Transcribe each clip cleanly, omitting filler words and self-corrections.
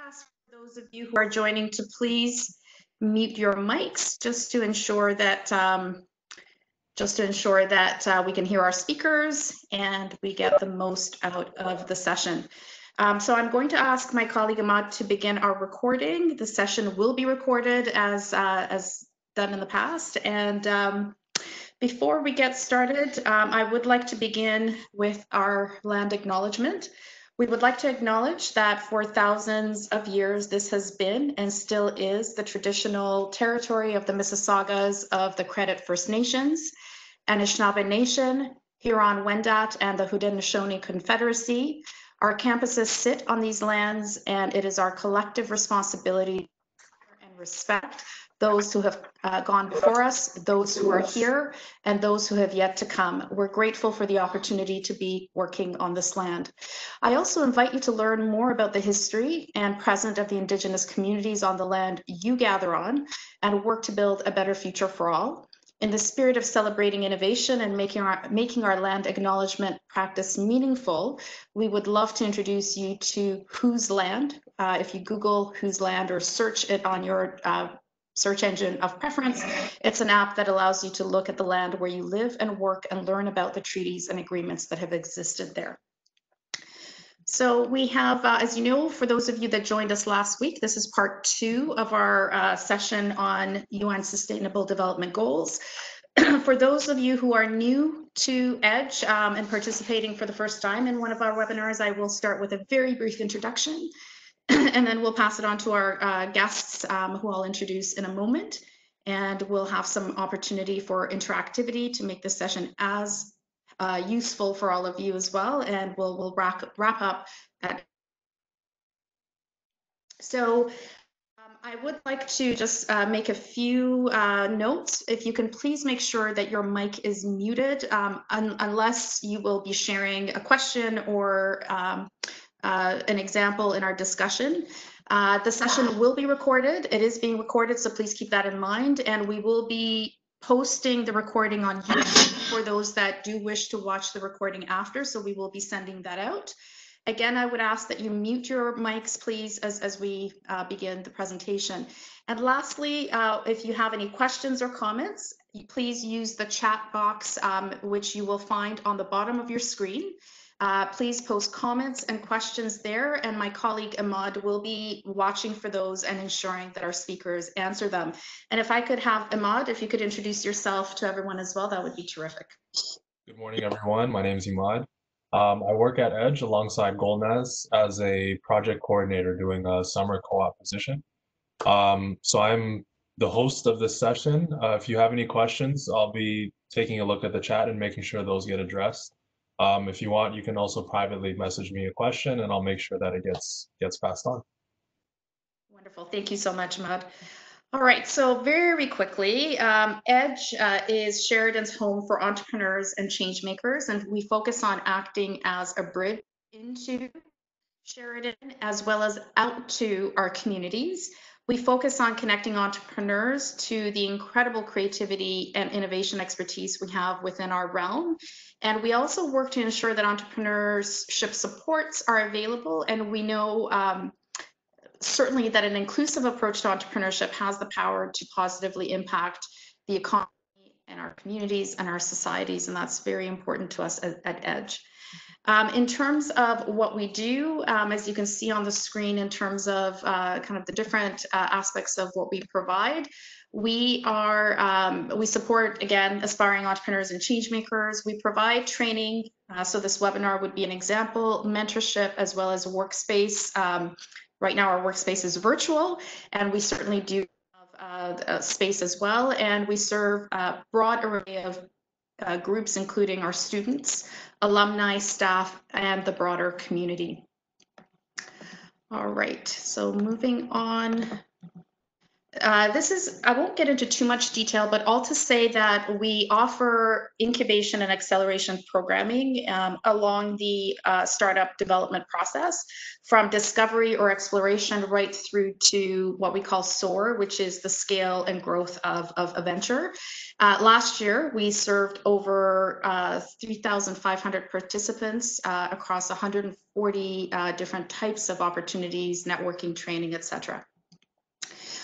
ask for those of you who are joining to please mute your mics just to ensure that we can hear our speakers and we get the most out of the session. So I'm going to ask my colleague Ahmad to begin our recording. The session will be recorded as done in the past. And before we get started, I would like to begin with our land acknowledgement. We would like to acknowledge that for thousands of years, this has been and still is the traditional territory of the Mississaugas of the Credit First Nations, Anishinaabe Nation, Huron-Wendat, and the Haudenosaunee Confederacy. Our campuses sit on these lands, and it is our collective responsibility and respect those who have gone before us, those who are here, and those who have yet to come. We're grateful for the opportunity to be working on this land. I also invite you to learn more about the history and present of the Indigenous communities on the land you gather on and work to build a better future for all. In the spirit of celebrating innovation and making our land acknowledgement practice meaningful, we would love to introduce you to Whose Land. If you Google Whose Land or search it on your search engine of preference, it's an app that allows you to look at the land where you live and work and learn about the treaties and agreements that have existed there. So we have, as you know, for those of you that joined us last week, this is part 2 of our session on UN Sustainable Development Goals. For those of you who are new to EDGE and participating for the first time in one of our webinars, I will start with a very brief introduction, and then we'll pass it on to our guests who I'll introduce in a moment. And we'll have some opportunity for interactivity to make this session as useful for all of you as well, and we'll wrap up at. So I would like to just make a few notes. If you can please make sure that your mic is muted, unless you will be sharing a question or an example in our discussion. The session will be recorded. It is being recorded, so please keep that in mind, and we will be posting the recording on YouTube for those that do wish to watch the recording after, so we will be sending that out. Again, I would ask that you mute your mics, please, as we begin the presentation. And lastly, if you have any questions or comments, please use the chat box, which you will find on the bottom of your screen. Please post comments and questions there, and my colleague Ahmad will be watching for those and ensuring that our speakers answer them. And if I could have Ahmad, if you could introduce yourself to everyone as well, that would be terrific. Good morning, everyone. My name is Ahmad. I work at EDGE alongside Golnaz as a project coordinator doing a summer co-op position. So I'm the host of this session. If you have any questions, I'll be taking a look at the chat and making sure those get addressed. If you want, you can also privately message me a question and I'll make sure that it gets passed on. Wonderful. Thank you so much, Ahmad. All right, so very quickly, EDGE is Sheridan's home for entrepreneurs and change makers, and we focus on acting as a bridge into Sheridan as well as out to our communities. We focus on connecting entrepreneurs to the incredible creativity and innovation expertise we have within our realm. And we also work to ensure that entrepreneurship supports are available. And we know certainly that an inclusive approach to entrepreneurship has the power to positively impact the economy and our communities and our societies. And that's very important to us at EDGE. In terms of what we do, as you can see on the screen, in terms of kind of the different aspects of what we provide, we support, again, aspiring entrepreneurs and change makers. We provide training, so this webinar would be an example, mentorship, as well as workspace. Right now our workspace is virtual, and we certainly do have a space as well, and we serve a broad array of groups, including our students, alumni, staff, and the broader community. All right, so moving on. I won't get into too much detail, but all to say that we offer incubation and acceleration programming along the startup development process, from discovery or exploration right through to what we call SOAR, which is the scale and growth of a venture. Last year, we served over 3,500 participants across 140 different types of opportunities, networking, training, etc.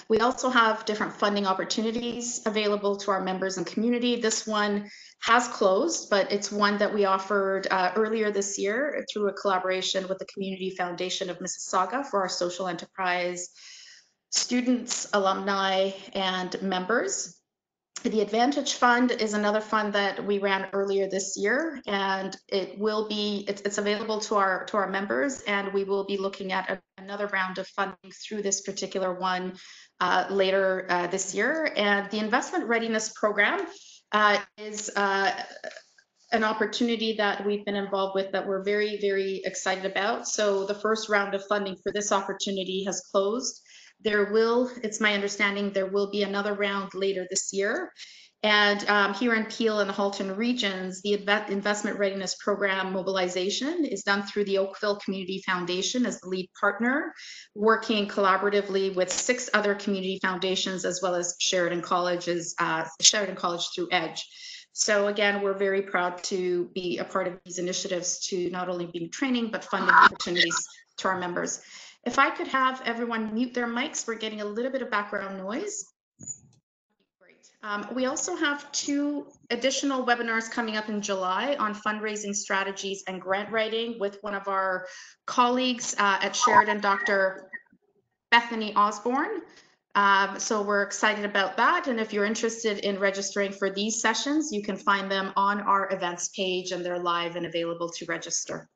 We also have different funding opportunities available to our members and community. This one has closed, but it's one that we offered earlier this year through a collaboration with the Community Foundation of Mississauga for our social enterprise students, alumni, and members. The Advantage Fund is another fund that we ran earlier this year, and it's available to our members, and we will be looking at another round of funding through this particular one later this year. And the Investment Readiness Program is an opportunity that we've been involved with that we're very, very excited about. So the first round of funding for this opportunity has closed. It's my understanding, there will be another round later this year. And here in Peel and the Halton regions, the Investment Readiness Program mobilization is done through the Oakville Community Foundation as the lead partner, working collaboratively with 6 other community foundations, as well as Sheridan College through EDGE. So again, we're very proud to be a part of these initiatives to not only be training, but funding opportunities to our members. If I could have everyone mute their mics, we're getting a little bit of background noise. Great. We also have 2 additional webinars coming up in July on fundraising strategies and grant writing with one of our colleagues at Sheridan, Dr. Bethany Osborne. So we're excited about that. And if you're interested in registering for these sessions, you can find them on our events page, and they're live and available to register.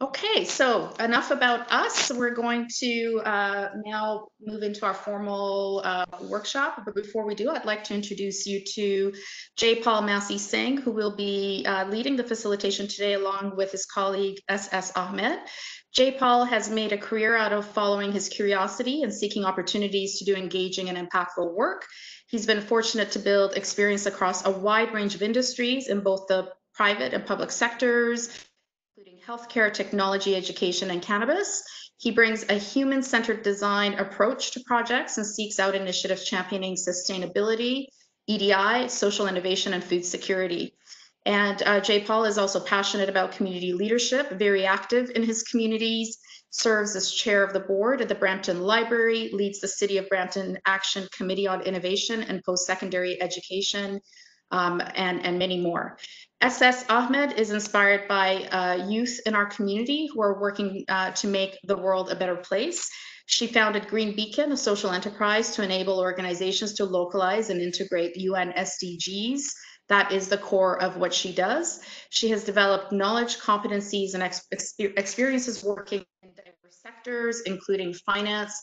Okay, so enough about us. We're going to now move into our formal workshop. But before we do, I'd like to introduce you to Jaipaul Massey-Singh, who will be leading the facilitation today along with his colleague S.S. Ahmed. Jaipaul has made a career out of following his curiosity and seeking opportunities to do engaging and impactful work. He's been fortunate to build experience across a wide range of industries in both the private and public sectors, including healthcare, technology, education, and cannabis. He brings a human-centered design approach to projects and seeks out initiatives championing sustainability, EDI, social innovation, and food security. And Jaipaul is also passionate about community leadership, very active in his communities, serves as chair of the board at the Brampton Library, leads the City of Brampton Action Committee on Innovation and Post-Secondary Education, and many more. S.S. Ahmed is inspired by youth in our community who are working to make the world a better place. She founded Green Beacon, a social enterprise to enable organizations to localize and integrate UN SDGs. That is the core of what she does. She has developed knowledge, competencies, and experiences working in diverse sectors, including finance,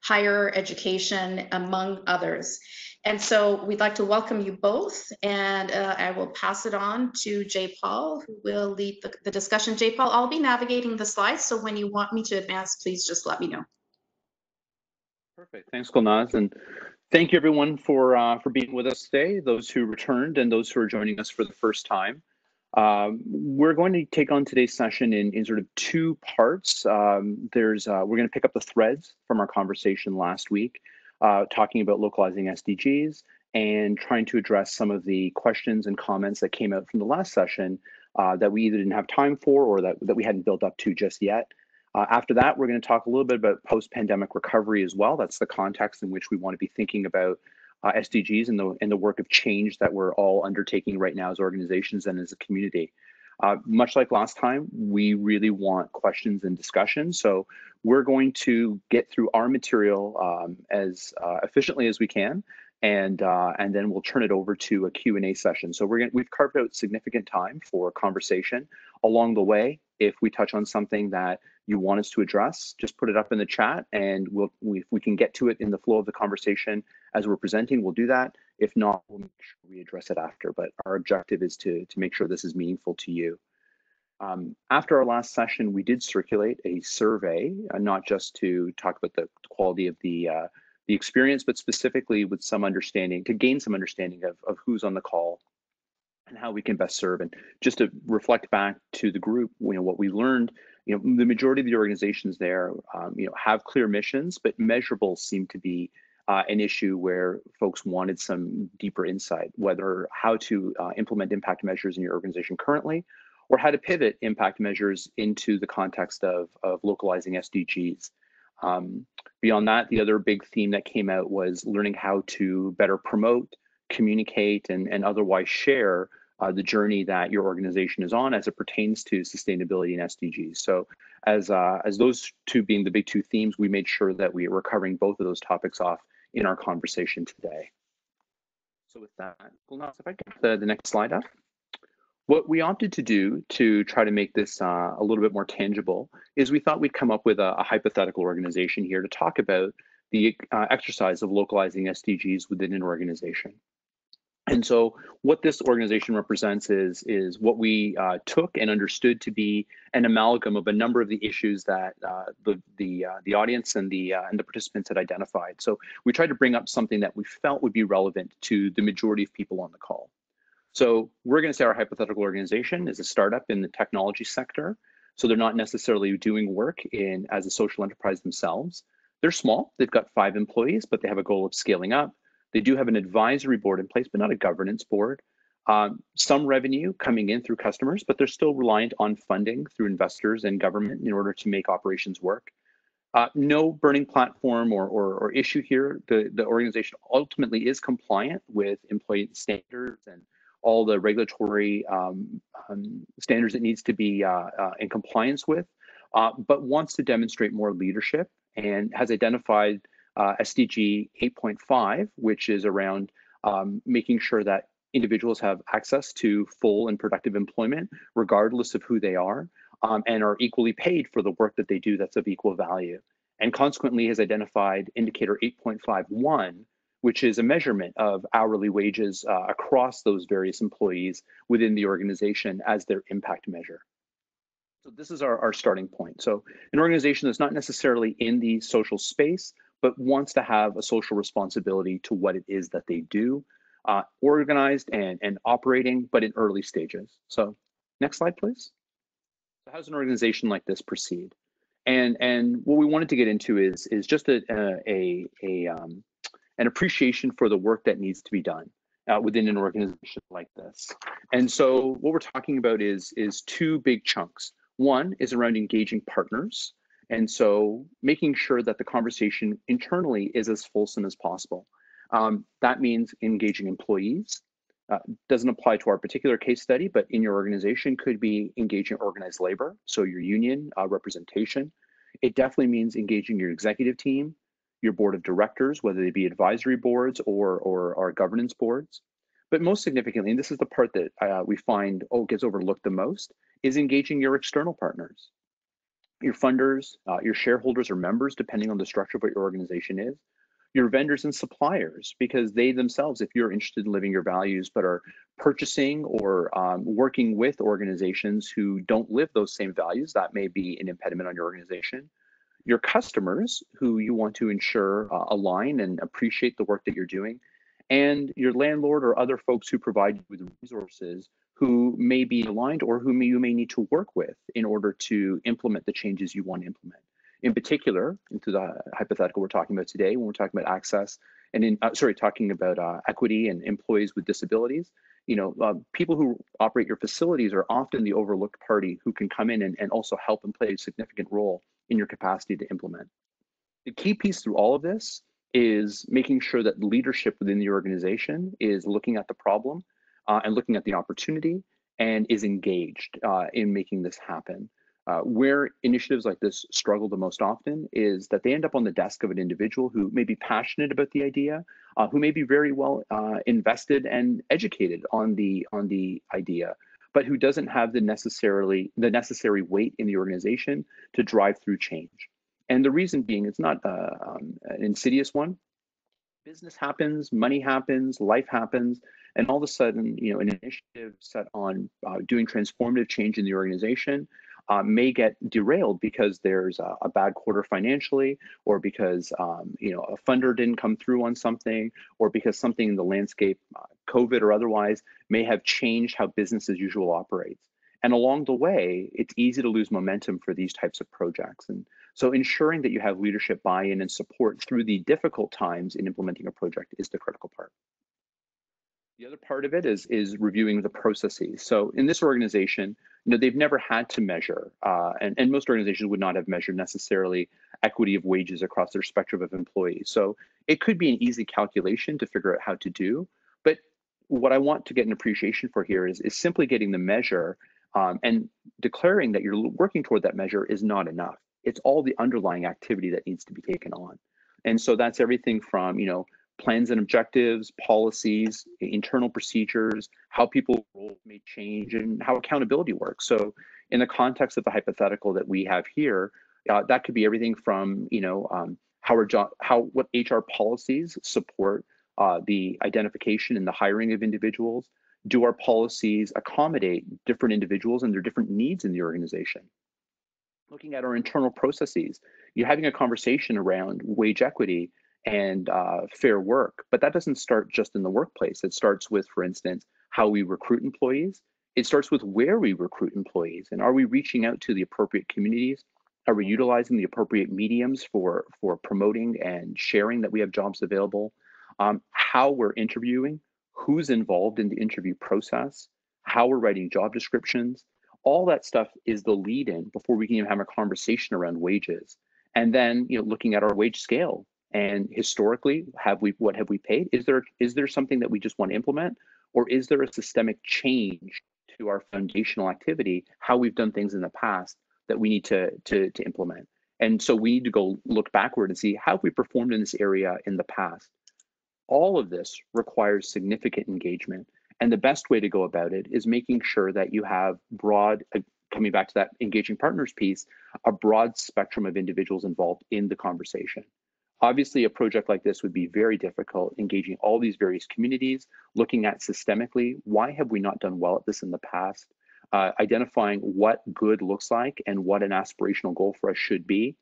higher education, among others. And so we'd like to welcome you both, and I will pass it on to Jaipaul, who will lead the discussion. Jaipaul, I'll be navigating the slides, so when you want me to advance, please just let me know. Perfect. Thanks, Gulnaz, and thank you everyone for being with us today, those who returned and those who are joining us for the first time. We're going to take on today's session in sort of 2 parts. We're going to pick up the threads from our conversation last week, talking about localizing SDGs and trying to address some of the questions and comments that came out from the last session that we either didn't have time for or that we hadn't built up to just yet. After that, we're going to talk a little bit about post-pandemic recovery as well. That's the context in which we want to be thinking about SDGs and the work of change that we're all undertaking right now as organizations and as a community. Much like last time, we really want questions and discussion. So we're going to get through our material as efficiently as we can, and then we'll turn it over to a Q&A session. So we've carved out significant time for conversation. Along the way, if we touch on something that you want us to address, just put it up in the chat, and if we can get to it in the flow of the conversation as we're presenting, we'll do that. If not, we'll make sure we address it after. But our objective is to make sure this is meaningful to you. After our last session, we did circulate a survey, not just to talk about the quality of the the experience, but specifically with some understanding, to gain some understanding of who's on the call and how we can best serve. And just to reflect back to the group, what we learned, the majority of the organizations there, have clear missions, but measurables seem to be an issue where folks wanted some deeper insight, whether how to implement impact measures in your organization currently, or how to pivot impact measures into the context of localizing SDGs. Beyond that, the other big theme that came out was learning how to better promote, communicate, and otherwise share the journey that your organization is on as it pertains to sustainability and SDGs. So as those two being the big two themes, we made sure that we were covering both of those topics off in our conversation today. So with that, Gulnaz, if I get the next slide up. What we opted to do to try to make this a little bit more tangible is we thought we'd come up with a hypothetical organization here to talk about the exercise of localizing SDGs within an organization. And so what this organization represents is what we took and understood to be an amalgam of a number of the issues that the audience and the participants had identified. So we tried to bring up something that we felt would be relevant to the majority of people on the call. So we're going to say our hypothetical organization is a startup in the technology sector. So they're not necessarily doing work as a social enterprise themselves. They're small. They've got 5 employees, but they have a goal of scaling up. They do have an advisory board in place, but not a governance board. Some revenue coming in through customers, but they're still reliant on funding through investors and government in order to make operations work. No burning platform or issue here. The organization ultimately is compliant with employee standards and all the regulatory standards it needs to be in compliance with, but wants to demonstrate more leadership and has identified SDG 8.5, which is around making sure that individuals have access to full and productive employment, regardless of who they are, and are equally paid for the work that they do that's of equal value. And consequently has identified indicator 8.51, which is a measurement of hourly wages across those various employees within the organization as their impact measure. So this is our starting point. So an organization that's not necessarily in the social space, but wants to have a social responsibility to what it is that they do, organized and operating, but in early stages. So next slide, please. So how does an organization like this proceed? And what we wanted to get into is just an appreciation for the work that needs to be done within an organization like this. And so what we're talking about is 2 big chunks. One is around engaging partners. And so making sure that the conversation internally is as fulsome as possible. That means engaging employees. Doesn't apply to our particular case study, but in your organization could be engaging organized labor, so your union representation. It definitely means engaging your executive team, your board of directors, whether they be advisory boards or our governance boards. But most significantly, and this is the part that we find gets overlooked the most, is engaging your external partners, your funders, your shareholders or members, depending on the structure of what your organization is, your vendors and suppliers, because they themselves, if you're interested in living your values, but are purchasing or working with organizations who don't live those same values, that may be an impediment on your organization. Your customers, who you want to ensure align and appreciate the work that you're doing, and your landlord or other folks who provide you with resources who may be aligned or whom you may need to work with in order to implement the changes you want to implement. In particular, into the hypothetical we're talking about today, when we're talking about access and talking about equity and employees with disabilities, people who operate your facilities are often the overlooked party who can come in and also help and play a significant role in your capacity to implement. The key piece through all of this is making sure that leadership within the organization is looking at the problem and looking at the opportunity and is engaged in making this happen. Where initiatives like this struggle the most often is that they end up on the desk of an individual who may be passionate about the idea, who may be very well invested and educated on the idea, but who doesn't have the necessary weight in the organization to drive through change. And the reason being, it's not an insidious one. Business happens, money happens, life happens, and all of a sudden, an initiative set on doing transformative change in the organization may get derailed because there's a bad quarter financially, or because you know, a funder didn't come through on something, or because something in the landscape, COVID or otherwise, may have changed how business as usual operates. And along the way, it's easy to lose momentum for these types of projects. And so ensuring that you have leadership buy-in and support through the difficult times in implementing a project is the critical part. The other part of it is reviewing the processes. So in this organization, you know, they've never had to measure, and most organizations would not have measured necessarily equity of wages across their spectrum of employees. So it could be an easy calculation to figure out how to do. But what I want to get an appreciation for here is simply getting the measure and declaring that you're working toward that measure is not enough. It's all the underlying activity that needs to be taken on. And so that's everything from, you know, plans and objectives, policies, internal procedures, how people's roles may change, and how accountability works. So in the context of the hypothetical that we have here, that could be everything from, you know, what HR policies support the identification and the hiring of individuals. Do our policies accommodate different individuals and their different needs in the organization? Looking at our internal processes, you're having a conversation around wage equity and fair work, but that doesn't start just in the workplace. It starts with, for instance, how we recruit employees. It starts with where we recruit employees, and are we reaching out to the appropriate communities? Are we utilizing the appropriate mediums for promoting and sharing that we have jobs available? How we're interviewing, who's involved in the interview process, how we're writing job descriptions. All that stuff is the lead-in before we can even have a conversation around wages. And then, you know, looking at our wage scale. And historically, what have we paid? Is there something that we just want to implement, or is there a systemic change to our foundational activity, how we've done things in the past that we need to implement? And so we need to go look backward and see how have we performed in this area in the past. All of this requires significant engagement, and the best way to go about it is making sure that you have broad, coming back to that engaging partners piece, a broad spectrum of individuals involved in the conversation. Obviously, a project like this would be very difficult, engaging all these various communities, looking at systemically, why have we not done well at this in the past, identifying what good looks like and what an aspirational goal for us should be,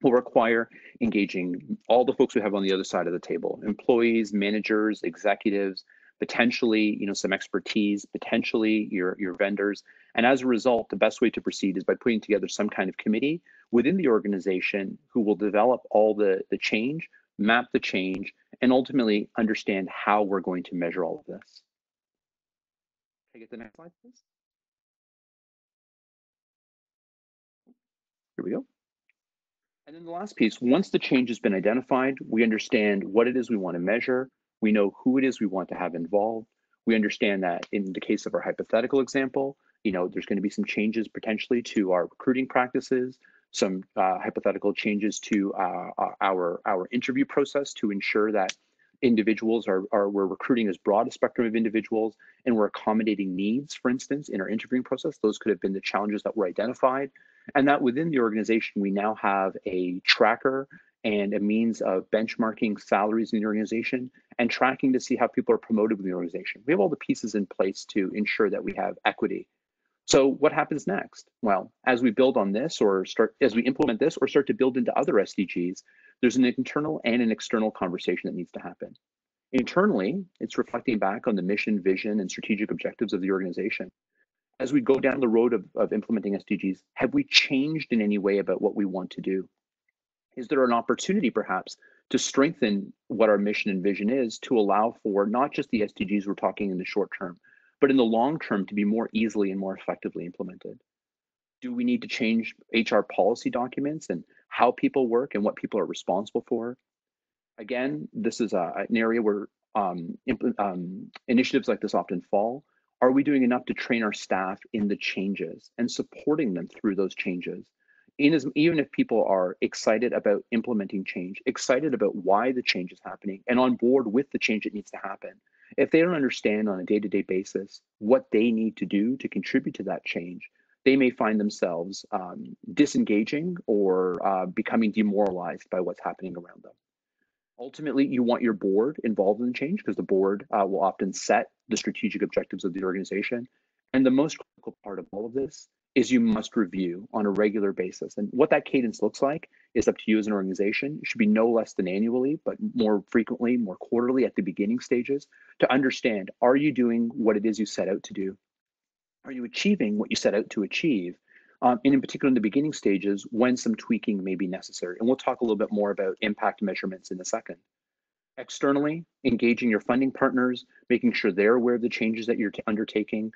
will require engaging all the folks we have on the other side of the table, employees, managers, executives, potentially, you know, some expertise, potentially your vendors. And as a result, the best way to proceed is by putting together some kind of committee within the organization who will develop all the change, map the change, and ultimately understand how we're going to measure all of this. Can I get the next slide, please? Here we go. And then the last piece, once the change has been identified, we understand what it is we want to measure. We know who it is we want to have involved. We understand that in the case of our hypothetical example, you know, there's going to be some changes potentially to our recruiting practices, some hypothetical changes to our interview process to ensure that individuals we're recruiting as broad a spectrum of individuals, and we're accommodating needs, for instance, in our interviewing process. Those could have been the challenges that were identified. And that within the organization, we now have a tracker and a means of benchmarking salaries in the organization and tracking to see how people are promoted within the organization. We have all the pieces in place to ensure that we have equity. So what happens next? Well, as we build on this as we implement this or start to build into other SDGs, there's an internal and an external conversation that needs to happen. Internally, it's reflecting back on the mission, vision, and strategic objectives of the organization. As we go down the road of implementing SDGs, have we changed in any way about what we want to do? Is there an opportunity perhaps to strengthen what our mission and vision is to allow for not just the SDGs we're talking in the short term, but in the long term to be more easily and more effectively implemented? Do we need to change HR policy documents and how people work and what people are responsible for? Again, this is an area where initiatives like this often fall. Are we doing enough to train our staff in the changes and supporting them through those changes? Even if people are excited about implementing change, excited about why the change is happening, and on board with the change that needs to happen, if they don't understand on a day-to-day basis what they need to do to contribute to that change, they may find themselves disengaging or becoming demoralized by what's happening around them. Ultimately, you want your board involved in the change because the board will often set the strategic objectives of the organization. And the most critical part of all of this is you must review on a regular basis. And what that cadence looks like is up to you as an organization. It should be no less than annually, but more frequently, more quarterly at the beginning stages, to understand, are you doing what it is you set out to do? Are you achieving what you set out to achieve? And in particular, in the beginning stages, when some tweaking may be necessary. And we'll talk a little bit more about impact measurements in a second. Externally, engaging your funding partners, making sure they're aware of the changes that you're undertaking,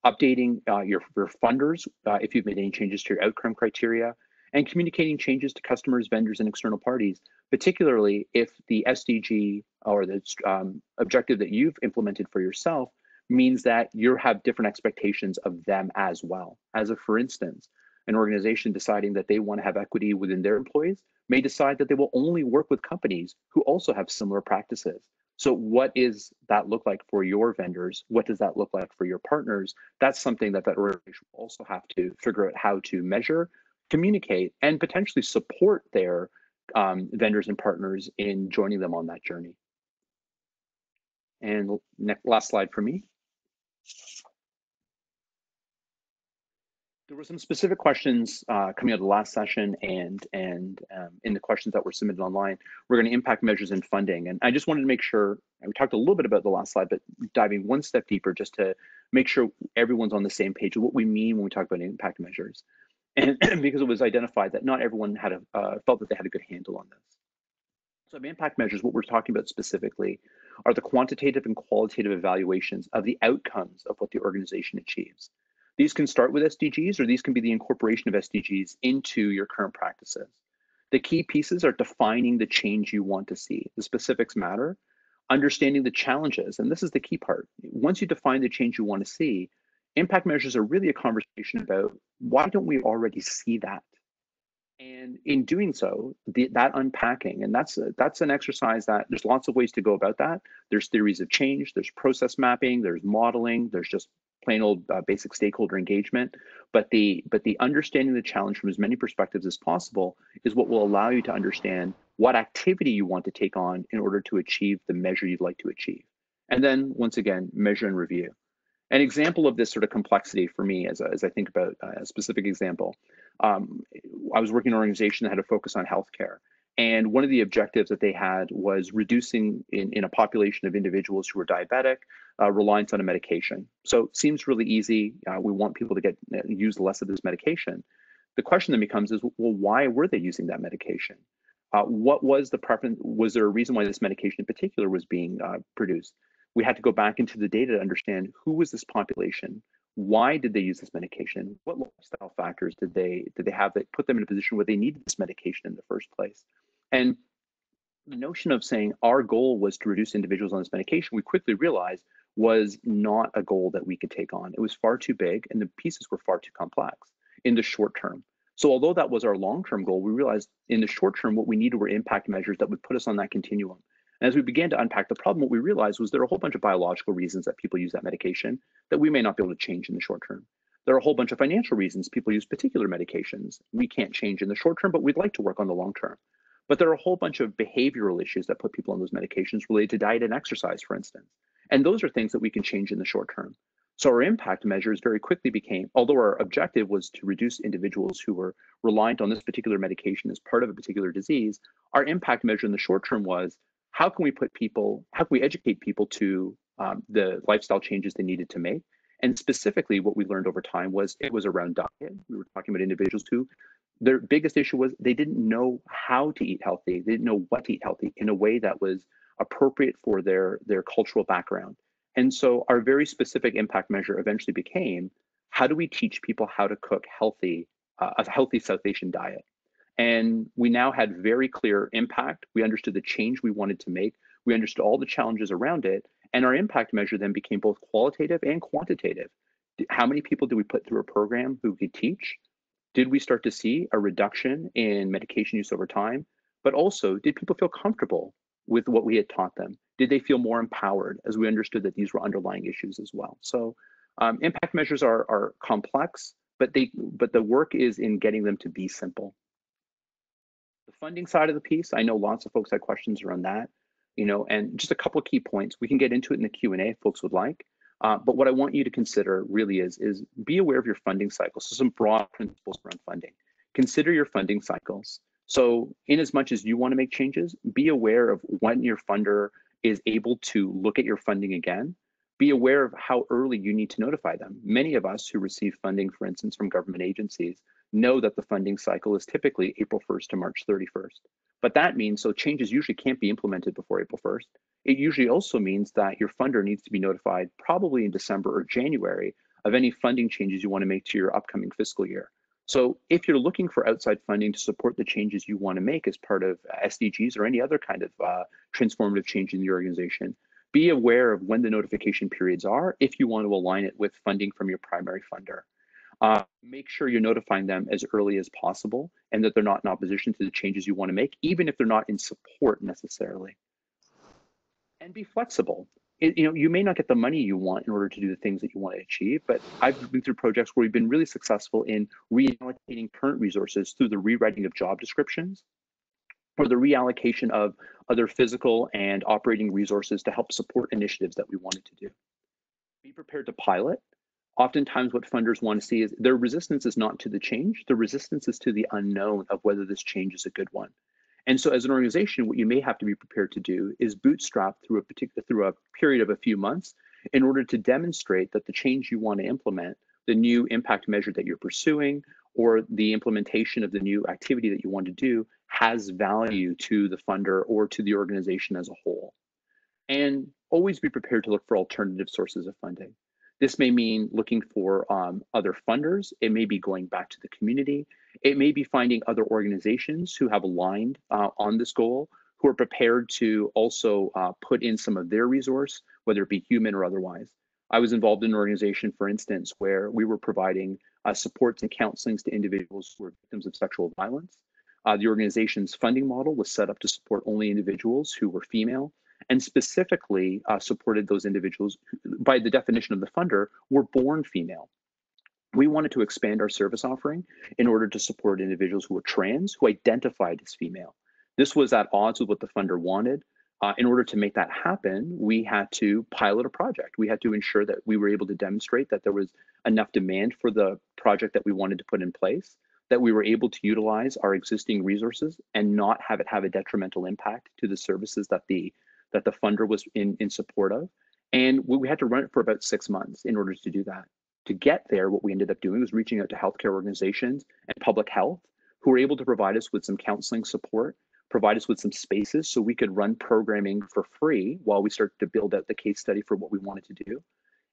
updating your funders if you've made any changes to your outcome criteria, and communicating changes to customers, vendors, and external parties, particularly if the SDG or the objective that you've implemented for yourself means that you have different expectations of them as well. As if, for instance, an organization deciding that they want to have equity within their employees may decide that they will only work with companies who also have similar practices. So what does that look like for your vendors? What does that look like for your partners? That's something that organization will also have to figure out how to measure, communicate, and potentially support their vendors and partners in joining them on that journey. And last slide for me. There were some specific questions coming out of the last session and in the questions that were submitted online. We're going to impact measures and funding. And I just wanted to make sure, and we talked a little bit about the last slide, but diving one step deeper just to make sure everyone's on the same page of what we mean when we talk about impact measures. And because it was identified that not everyone had felt that they had a good handle on this. So impact measures, what we're talking about specifically are the quantitative and qualitative evaluations of the outcomes of what the organization achieves. These can start with SDGs, or these can be the incorporation of SDGs into your current practices. The key pieces are defining the change you want to see. The specifics matter. Understanding the challenges, and this is the key part. Once you define the change you want to see, impact measures are really a conversation about why don't we already see that? And in doing so, that unpacking, and that's an exercise that there's lots of ways to go about that. There's theories of change, there's process mapping, there's modeling, there's just plain old basic stakeholder engagement. But the understanding the challenge from as many perspectives as possible is what will allow you to understand what activity you want to take on in order to achieve the measure you'd like to achieve. And then once again, measure and review. An example of this sort of complexity for me, as I think about a specific example, I was working in an organization that had a focus on healthcare. And one of the objectives that they had was reducing in a population of individuals who were diabetic, reliance on a medication. So it seems really easy. We want people to use less of this medication. The question then becomes is, well, why were they using that medication? What was the preference? Was there a reason why this medication in particular was being produced? We had to go back into the data to understand who was this population, why did they use this medication, what lifestyle factors did they have that put them in a position where they needed this medication in the first place. And the notion of saying our goal was to reduce individuals on this medication, we quickly realized was not a goal that we could take on. It was far too big and the pieces were far too complex in the short term. So although that was our long-term goal, we realized in the short term, what we needed were impact measures that would put us on that continuum. And as we began to unpack the problem, what we realized was there are a whole bunch of biological reasons that people use that medication that we may not be able to change in the short term. There are a whole bunch of financial reasons people use particular medications we can't change in the short term, but we'd like to work on the long term. But there are a whole bunch of behavioral issues that put people on those medications related to diet and exercise, for instance. And those are things that we can change in the short term. So our impact measures very quickly became, although our objective was to reduce individuals who were reliant on this particular medication as part of a particular disease, our impact measure in the short term was, how can we educate people to the lifestyle changes they needed to make? And specifically what we learned over time was it was around diet. We were talking about individuals who, their biggest issue was they didn't know how to eat healthy. They didn't know what to eat healthy in a way that was appropriate for their cultural background. And so our very specific impact measure eventually became, how do we teach people how to cook a healthy South Asian diet? And we now had very clear impact. We understood the change we wanted to make. We understood all the challenges around it. And our impact measure then became both qualitative and quantitative. How many people did we put through a program who could teach? Did we start to see a reduction in medication use over time? But also, did people feel comfortable with what we had taught them? Did they feel more empowered as we understood that these were underlying issues as well? So impact measures are complex, but the work is in getting them to be simple. The funding side of the piece, I know lots of folks had questions around that, and just a couple of key points. We can get into it in the Q&A if folks would like, But what I want you to consider really is be aware of your funding cycle. So some broad principles around funding. Consider your funding cycles. So in as much as you want to make changes, be aware of when your funder is able to look at your funding again. Be aware of how early you need to notify them. Many of us who receive funding, for instance, from government agencies, know that the funding cycle is typically April 1st to March 31st. But that means, so changes usually can't be implemented before April 1st. It usually also means that your funder needs to be notified probably in December or January of any funding changes you want to make to your upcoming fiscal year. So if you're looking for outside funding to support the changes you want to make as part of SDGs or any other kind of transformative change in the organization, be aware of when the notification periods are if you want to align it with funding from your primary funder. Make sure you're notifying them as early as possible and that they're not in opposition to the changes you want to make, even if they're not in support necessarily. And be flexible. You may not get the money you want in order to do the things that you want to achieve, but I've been through projects where we've been really successful in reallocating current resources through the rewriting of job descriptions or the reallocation of other physical and operating resources to help support initiatives that we wanted to do. Be prepared to pilot. Oftentimes what funders want to see is their resistance is not to the change, the resistance is to the unknown of whether this change is a good one. And so as an organization, what you may have to be prepared to do is bootstrap through a period of a few months in order to demonstrate that the change you want to implement, the new impact measure that you're pursuing, or the implementation of the new activity that you want to do has value to the funder or to the organization as a whole. And always be prepared to look for alternative sources of funding. This may mean looking for other funders. It may be going back to the community. It may be finding other organizations who have aligned on this goal, who are prepared to also put in some of their resource, whether it be human or otherwise. I was involved in an organization, for instance, where we were providing supports and counselings to individuals who were victims of sexual violence. The organization's funding model was set up to support only individuals who were female, and specifically supported those individuals who, by the definition of the funder, were born female. We wanted to expand our service offering in order to support individuals who were trans, who identified as female. This was at odds with what the funder wanted. In order to make that happen, we had to pilot a project. We had to ensure that we were able to demonstrate that there was enough demand for the project that we wanted to put in place, that we were able to utilize our existing resources and not have it have a detrimental impact to the services that the funder was in support of. And we had to run it for about 6 months in order to do that. To get there, what we ended up doing was reaching out to healthcare organizations and public health who were able to provide us with some counseling support, provide us with some spaces so we could run programming for free while we started to build out the case study for what we wanted to do.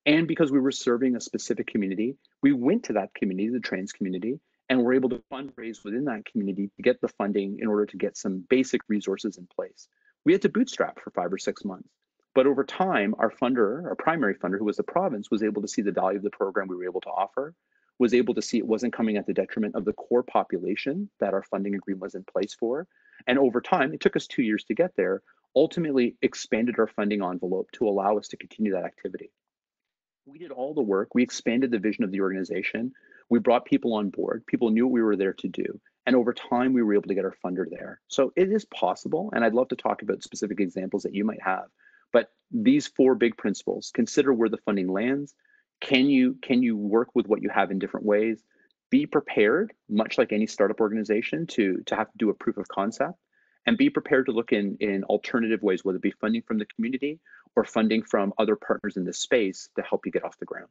And because we were serving a specific community, we went to that community, the trans community, and were able to fundraise within that community to get the funding in order to get some basic resources in place. We had to bootstrap for 5 or 6 months. But over time, our funder, our primary funder, who was the province, was able to see the value of the program we were able to offer, was able to see it wasn't coming at the detriment of the core population that our funding agreement was in place for. And over time, it took us 2 years to get there, ultimately expanded our funding envelope to allow us to continue that activity. We did all the work. We expanded the vision of the organization. We brought people on board. People knew what we were there to do. And over time, we were able to get our funder there. So it is possible. And I'd love to talk about specific examples that you might have. But these 4 big principles: consider where the funding lands. Can you work with what you have in different ways? Be prepared, much like any startup organization, to have to do a proof of concept. And be prepared to look in alternative ways, whether it be funding from the community or funding from other partners in this space to help you get off the ground.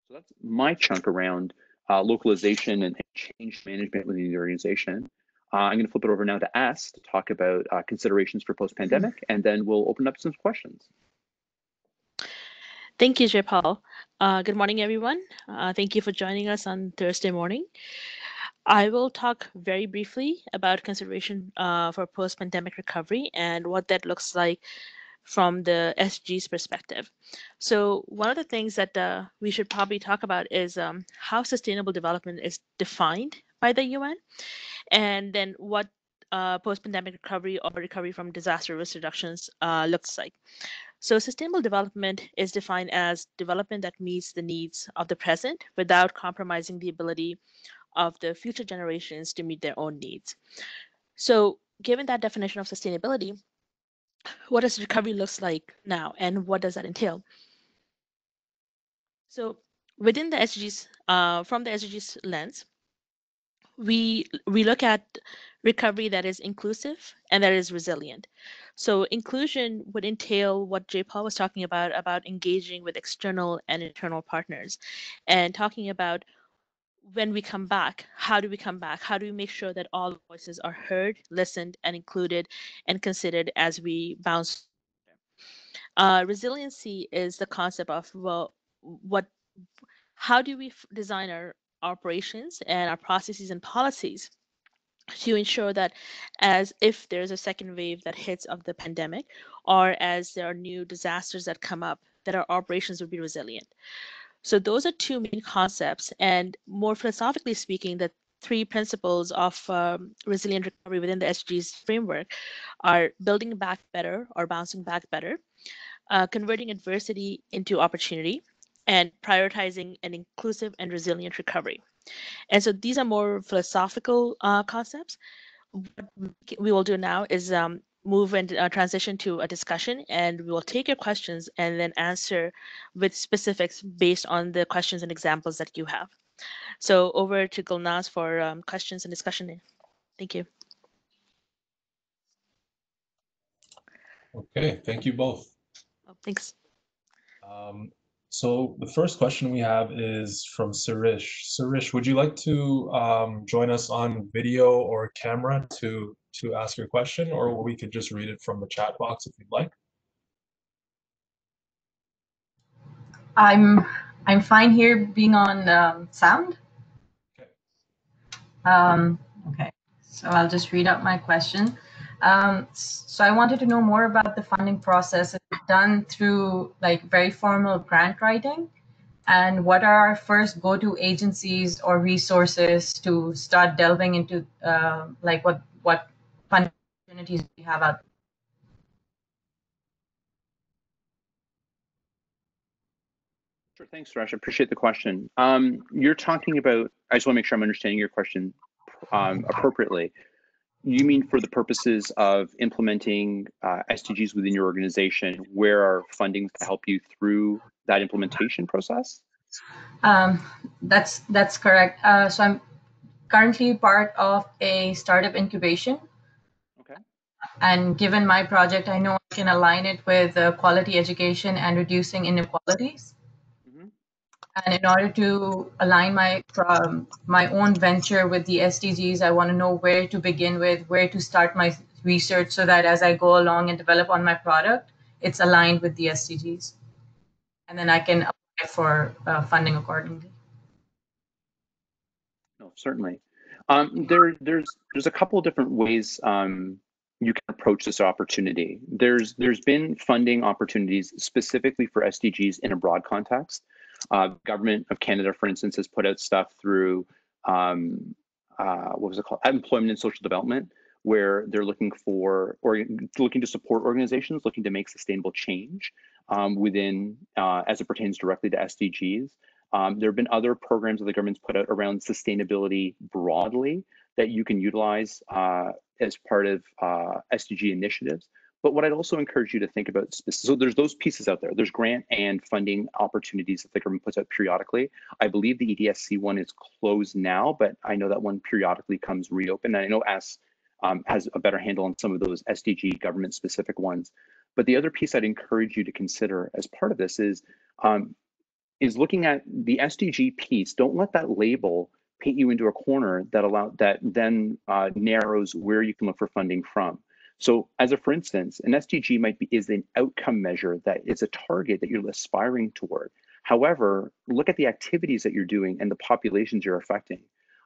So that's my chunk around localization and change management within the organization. I'm going to flip it over now to S to talk about considerations for post-pandemic, and then we'll open up some questions. Thank you, Jaipaul. Good morning, everyone. Thank you for joining us on Thursday morning. I will talk very briefly about consideration for post-pandemic recovery and what that looks like from the SDGs perspective. So one of the things that we should probably talk about is how sustainable development is defined by the UN, and then what post-pandemic recovery or recovery from disaster risk reductions looks like. So sustainable development is defined as development that meets the needs of the present without compromising the ability of the future generations to meet their own needs. So given that definition of sustainability, what does recovery looks like now, and what does that entail? So within the SDGs, from the SDGs lens, we look at recovery that is inclusive and that is resilient. So inclusion would entail what J. Paul was talking about engaging with external and internal partners, and talking about when we come back, how do we come back? How do we make sure that all voices are heard, listened, and included and considered as we bounce? Resiliency is the concept of, well, what, how do we design our operations and our processes and policies to ensure that, as if there's a second wave that hits of the pandemic, or as there are new disasters that come up, that our operations would be resilient. So those are two main concepts, and more philosophically speaking, the three principles of resilient recovery within the SDGs framework are building back better or bouncing back better, converting adversity into opportunity, and prioritizing an inclusive and resilient recovery. And so these are more philosophical concepts. What we will do now is move and transition to a discussion, and we will take your questions and then answer with specifics based on the questions and examples that you have. So over to Gulnaz for questions and discussion. Thank you. Okay, thank you both. Oh, thanks. So the first question we have is from Sirish. Sirish, would you like to join us on video or camera to ask your question, or we could just read it from the chat box if you'd like? I'm fine here being on sound. Okay. Okay, so I'll just read out my question. So I wanted to know more about the funding process. Is it done through like very formal grant writing? And what are our first go-to agencies or resources to start delving into like what funding opportunities we have out there? Sure, thanks, Suresh. I appreciate the question. You're talking about, I just want to make sure I'm understanding your question appropriately. You mean for the purposes of implementing SDGs within your organization, where are funding to help you through that implementation process? That's correct. So I'm currently part of a startup incubation. Okay. And given my project, I know I can align it with quality education and reducing inequalities. Mm-hmm. And in order to align my own venture with the SDGs, I want to know where to begin with, where to start my research, so that as I go along and develop on my product, it's aligned with the SDGs. And then I can apply for funding accordingly. No, certainly. There's a couple of different ways you can approach this opportunity. There's been funding opportunities specifically for SDGs in a broad context. Government of Canada, for instance, has put out stuff through what was it called? Employment and Social Development, where they're looking for or looking to support organizations looking to make sustainable change within as it pertains directly to SDGs. There have been other programs that the government's put out around sustainability broadly that you can utilize as part of SDG initiatives. But what I'd also encourage you to think about, so there's those pieces out there. There's grant and funding opportunities that the government puts out periodically. I believe the EDSC one is closed now, but I know that one periodically comes reopened. And I know AS has a better handle on some of those SDG government specific ones. But the other piece I'd encourage you to consider as part of this is looking at the SDG piece. Don't let that label paint you into a corner that then narrows where you can look for funding from. So as a for instance, an SDG is an outcome measure that is a target that you're aspiring toward. However, look at the activities that you're doing and the populations you're affecting.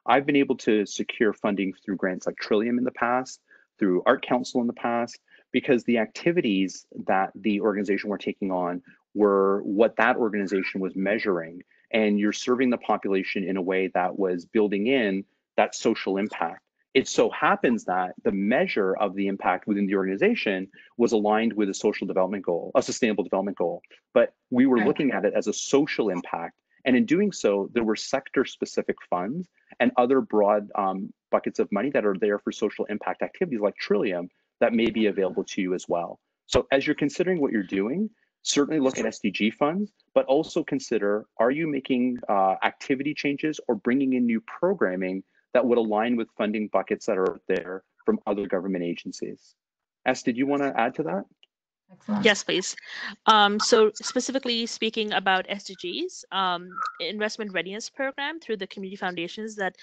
I've been able to secure funding through grants like Trillium in the past, through Art Council in the past, because the activities that the organization we're taking on were what that organization was measuring, and you're serving the population in a way that was building in that social impact. It so happens that the measure of the impact within the organization was aligned with a social development goal, a sustainable development goal, but we were looking at it as a social impact. And in doing so, there were sector-specific funds and other broad buckets of money that are there for social impact activities like Trillium that may be available to you as well. So as you're considering what you're doing, Certainly look at SDG funds, but also consider, are you making activity changes or bringing in new programming that would align with funding buckets that are out there from other government agencies? S, did you want to add to that? Excellent. Yes, please. So specifically speaking about SDGs, investment readiness program through the community foundations that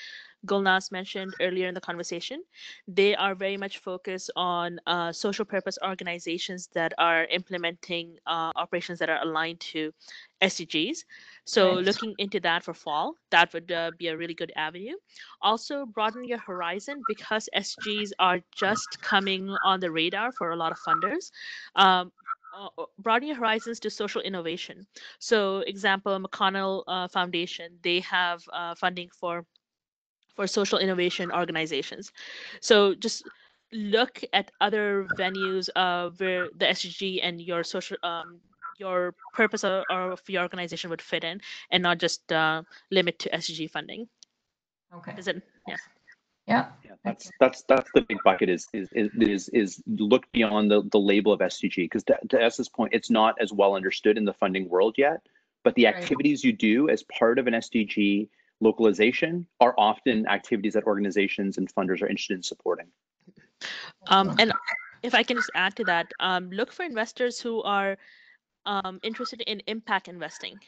Gulnaz mentioned earlier in the conversation, they are very much focused on social purpose organizations that are implementing operations that are aligned to SDGs. So Right. looking into that for fall, that would be a really good avenue. Also broaden your horizon because SDGs are just coming on the radar for a lot of funders. Broaden your horizons to social innovation. So example, McConnell Foundation, they have funding for social innovation organizations. So just look at other venues where the SDG and your social your purpose of your organization would fit in, and not just limit to SDG funding. Okay. Is it? Yeah. Yeah. Yeah, that's the big bucket is look beyond the label of SDG, because to S's point, it's not as well understood in the funding world yet, but the Right. activities you do as part of an SDG localization are often activities that organizations and funders are interested in supporting. And if I can just add to that, look for investors who are interested in impact investing.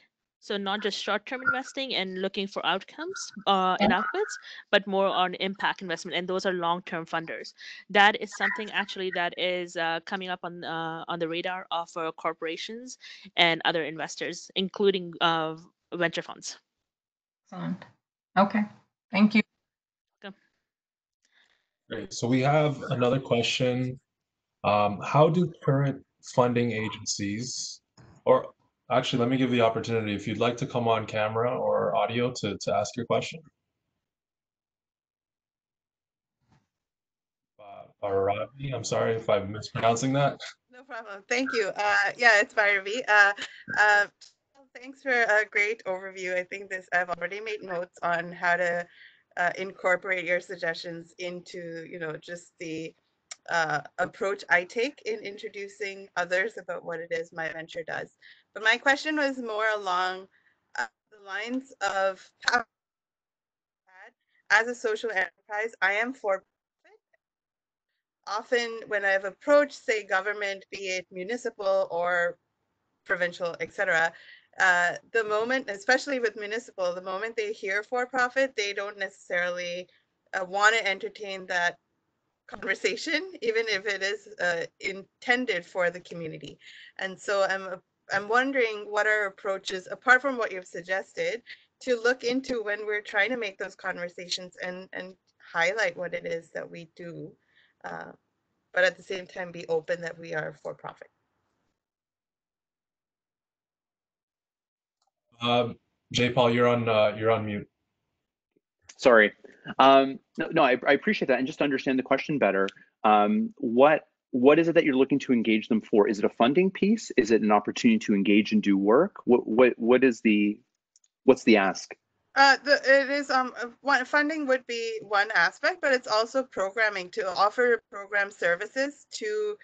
So not just short-term investing and looking for outcomes and outputs, but more on impact investment, and those are long-term funders. That is something actually that is coming up on the radar of corporations and other investors, including venture funds. Excellent. Okay. Thank you. Okay. Great. So we have another question. How do current funding agencies, or actually, let me give the opportunity if you'd like to come on camera or audio to ask your question. Baravi, I'm sorry if I'm mispronouncing that. No problem. Thank you. Yeah, it's Baravi. Thanks for a great overview. I think I've already made notes on how to incorporate your suggestions into, just the approach I take in introducing others about what it is my venture does. But my question was more along the lines of how, as a social enterprise, I am for profit. Often when I've approached, say, government, be it municipal or provincial, etc., the moment, especially with municipal, the moment they hear for profit, they don't necessarily want to entertain that conversation, even if it is intended for the community. And so I'm wondering what our approaches, apart from what you've suggested, to look into when we're trying to make those conversations and highlight what it is that we do, but at the same time be open that we are for profit. Jaipaul, you're on mute. Sorry. No, I appreciate that. And just to understand the question better, what is it that you're looking to engage them for? Is it a funding piece? Is it an opportunity to engage and do work? What's the ask? It is funding would be one aspect, but it's also programming, to offer program services to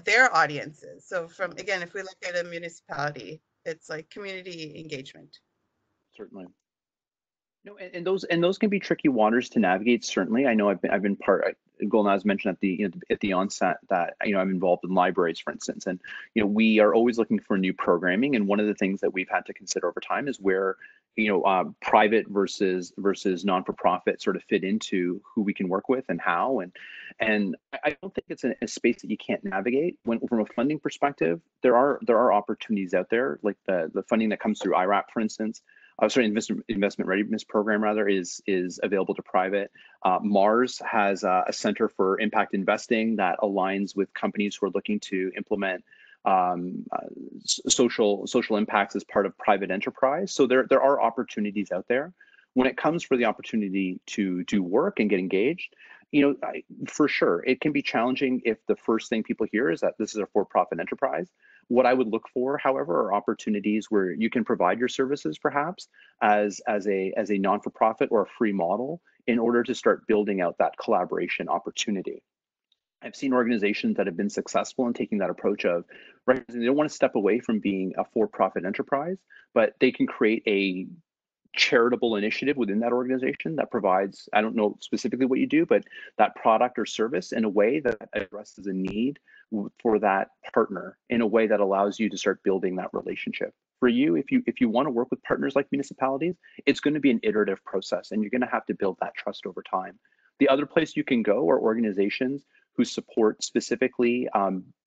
their audiences. So again, if we look at a municipality, it's like community engagement. Certainly. No, and those can be tricky waters to navigate. Certainly, I know I've been part. Gulnaz mentioned at the onset that I'm involved in libraries, for instance, and we are always looking for new programming. And one of the things that we've had to consider over time is where private versus non-for-profit sort of fit into who we can work with and how. And I don't think it's a space that you can't navigate. From a funding perspective, there are opportunities out there, like the funding that comes through IRAP, for instance. Investment Readiness Program rather is available to private. Mars has a Center for Impact Investing that aligns with companies who are looking to implement social impacts as part of private enterprise. So there are opportunities out there. When it comes for the opportunity to do work and get engaged, for sure, it can be challenging if the first thing people hear is that this is a for-profit enterprise. What I would look for, however, are opportunities where you can provide your services, perhaps as a non-for-profit or a free model, in order to start building out that collaboration opportunity. I've seen organizations that have been successful in taking that approach of recognizing they don't want to step away from being a for-profit enterprise, but they can create a charitable initiative within that organization that provides, I don't know specifically what you do, but that product or service in a way that addresses a need for that partner in a way that allows you to start building that relationship. For you, if you want to work with partners like municipalities, it's going to be an iterative process and you're going to have to build that trust over time. The other place you can go are organizations who support specifically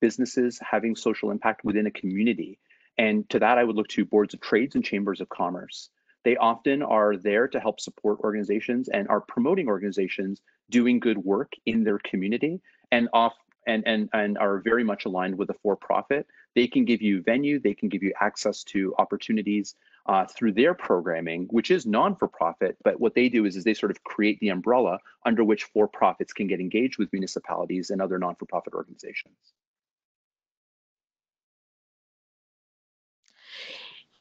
businesses having social impact within a community. And to that, I would look to boards of trades and chambers of commerce. They often are there to help support organizations and are promoting organizations doing good work in their community and are very much aligned with the for-profit. They can give you venue, they can give you access to opportunities through their programming, which is non-for-profit, but what they do is they sort of create the umbrella under which for-profits can get engaged with municipalities and other non-for-profit organizations.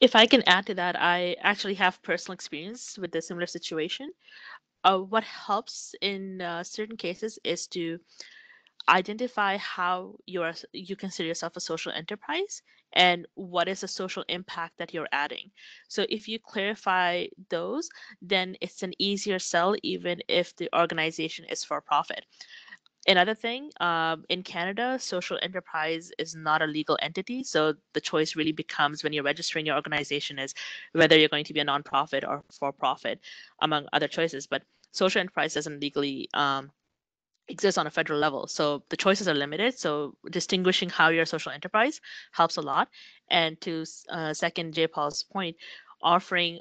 If I can add to that, I actually have personal experience with a similar situation. What helps in certain cases is to identify how you consider yourself a social enterprise and what is the social impact that you're adding. So if you clarify those, then it's an easier sell even if the organization is for profit. Another thing, in Canada, social enterprise is not a legal entity. So the choice really becomes when you're registering your organization is whether you're going to be a nonprofit or for profit, among other choices. But social enterprise doesn't legally exist on a federal level. So the choices are limited. So distinguishing how you're a social enterprise helps a lot. And to second Jaipaul's point, offering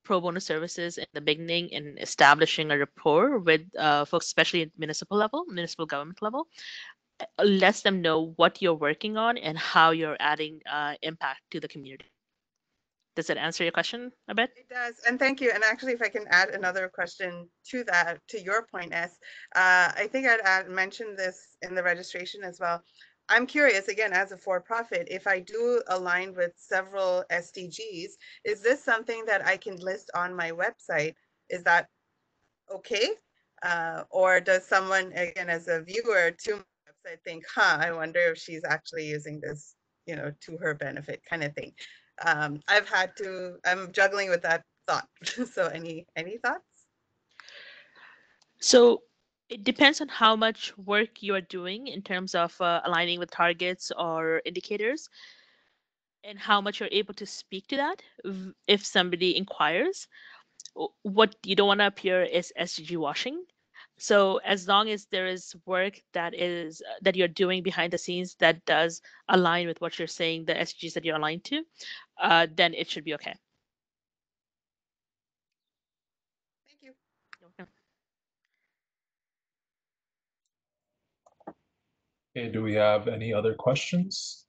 pro bono services in the beginning and establishing a rapport with folks, especially at municipal level, municipal government level, lets them know what you're working on and how you're adding impact to the community. Does that answer your question a bit? It does, and thank you. And actually, if I can add another question to that, to your point, S, I think I'd mention this in the registration as well. I'm curious, again, as a for-profit, if I do align with several SDGs, is this something that I can list on my website? Is that okay? Or does someone, again, as a viewer to my website think, I wonder if she's actually using this, to her benefit kind of thing. I'm juggling with that thought. So any thoughts? So it depends on how much work you are doing in terms of aligning with targets or indicators and how much you're able to speak to that if somebody inquires. What you don't want to appear is SDG washing. So as long as there is work that you're doing behind the scenes that does align with what you're saying, the SDGs that you're aligned to, then it should be okay. Thank you. Okay. Okay, do we have any other questions?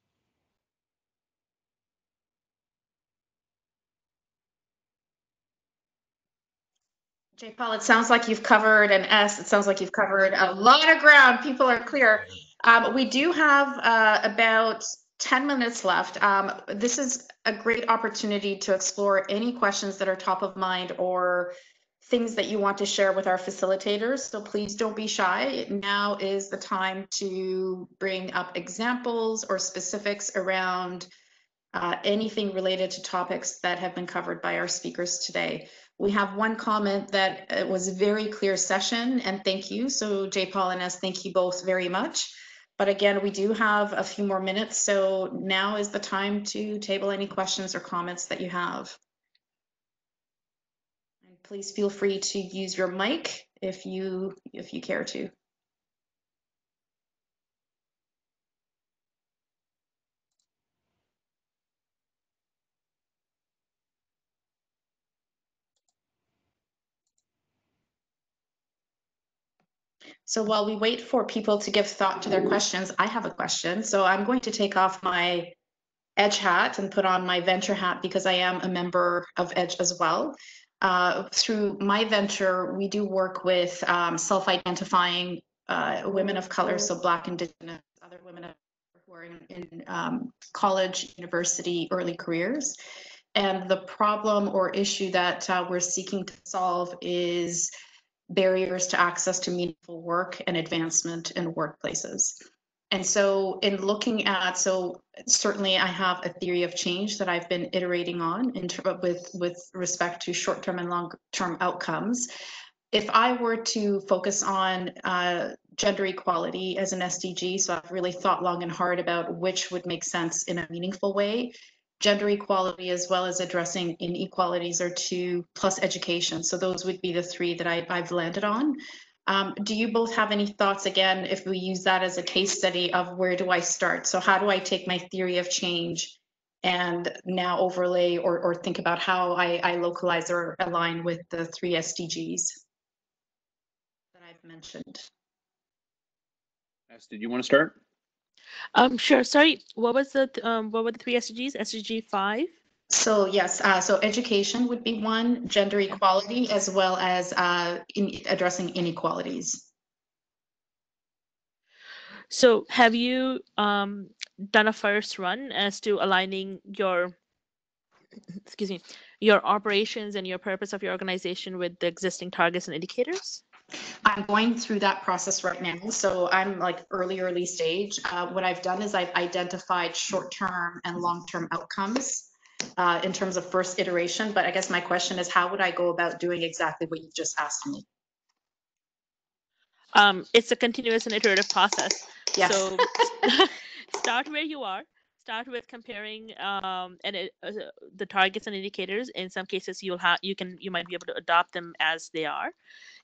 Jaipaul, it sounds like you've covered, and S, it sounds like you've covered a lot of ground. People are clear. We do have about 10 minutes left. This is a great opportunity to explore any questions that are top of mind or things that you want to share with our facilitators. So please don't be shy. Now is the time to bring up examples or specifics around anything related to topics that have been covered by our speakers today. We have one comment that it was a very clear session, and thank you. So Jaipaul and S, thank you both very much. But again, we do have a few more minutes, so now is the time to table any questions or comments that you have. And please feel free to use your mic if you care to. So while we wait for people to give thought to their questions, I have a question. So I'm going to take off my Edge hat and put on my venture hat because I am a member of Edge as well. Through my venture, we do work with self-identifying women of color, so Black, Indigenous, other women who are in college, university, early careers. And the problem or issue that we're seeking to solve is barriers to access to meaningful work and advancement in workplaces. And so in looking at, so certainly I have a theory of change that I've been iterating on with respect to short-term and long-term outcomes. If I were to focus on gender equality as an SDG, so I've really thought long and hard about which would make sense in a meaningful way. Gender equality as well as addressing inequalities are two, plus education. So those would be the three that I've landed on. Do you both have any thoughts, again, if we use that as a case study of where do I start? So how do I take my theory of change and now overlay or think about how I localize or align with the 3 SDGs that I've mentioned? Did you want to start? Sure. Sorry, what were the 3 SDGs? SDG 5? So yes, so education would be one, gender equality, as well as addressing inequalities. So have you done a first run as to aligning your, excuse me, your operations and your purpose of your organization with the existing targets and indicators? I'm going through that process right now. So I'm like early stage. What I've done is I've identified short-term and long-term outcomes in terms of first iteration. But I guess my question is, how would I go about doing exactly what you've just asked me? It's a continuous and iterative process. Yes. So start where you are. Start with comparing the targets and indicators. In some cases, you might be able to adopt them as they are.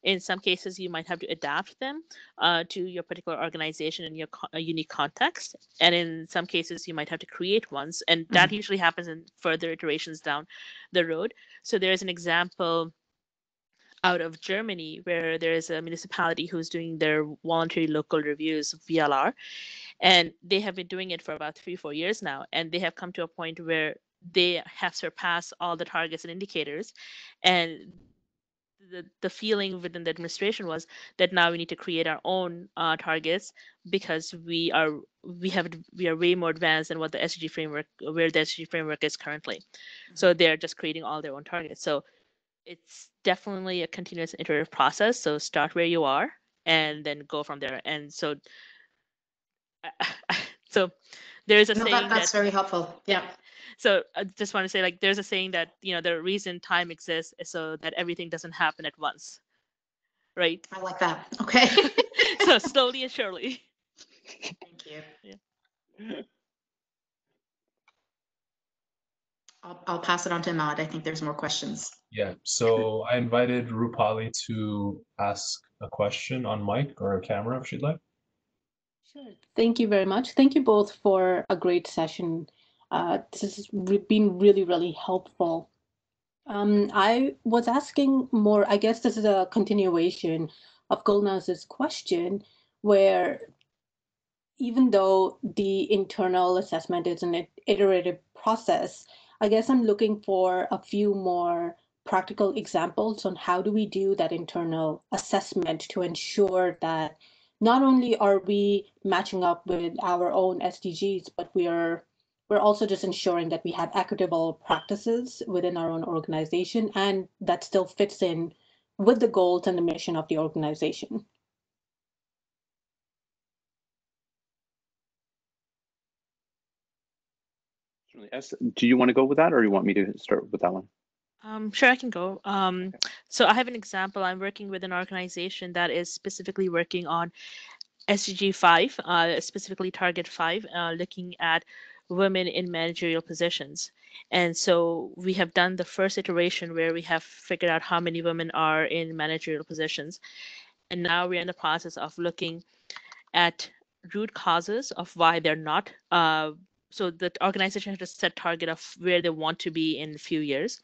In some cases, you might have to adapt them to your particular organization and your unique context. And in some cases, you might have to create ones. And that usually happens in further iterations down the road. So there's an example out of Germany where there's a municipality who's doing their voluntary local reviews of VLR. And they have been doing it for about 3-4 years now. And they have come to a point where they have surpassed all the targets and indicators. And the feeling within the administration was that now we need to create our own targets because we are way more advanced than what the SDG framework, where the SDG framework is currently. So they're just creating all their own targets. So it's definitely a continuous iterative process. So start where you are and then go from there. And so so there's a saying that's very helpful. Yeah. So I just want to say, like, there's a saying that, the reason time exists is so that everything doesn't happen at once. Right? I like that. Okay. So slowly and surely. Thank you. Yeah. I'll pass it on to Ahmad. I think there's more questions. Yeah, so I invited Rupali to ask a question on mic or a camera if she'd like. Sure. Thank you very much. Thank you both for a great session. This has been really, really helpful. I was asking more, I guess this is a continuation of Gulnaz's question, where even though the internal assessment is an iterative process, I guess I'm looking for a few more practical examples on how do we do that internal assessment to ensure that not only are we matching up with our own SDGs, but we're also just ensuring that we have equitable practices within our own organization and that still fits in with the goals and the mission of the organization. Do you want to go with that, or you want me to start with that one? Sure, I can go. So I have an example. I'm working with an organization that is specifically working on SDG 5, specifically Target 5, looking at women in managerial positions. And so we have done the first iteration where we have figured out how many women are in managerial positions. And now we're in the process of looking at root causes of why they're not. So the organization has a set target of where they want to be in a few years.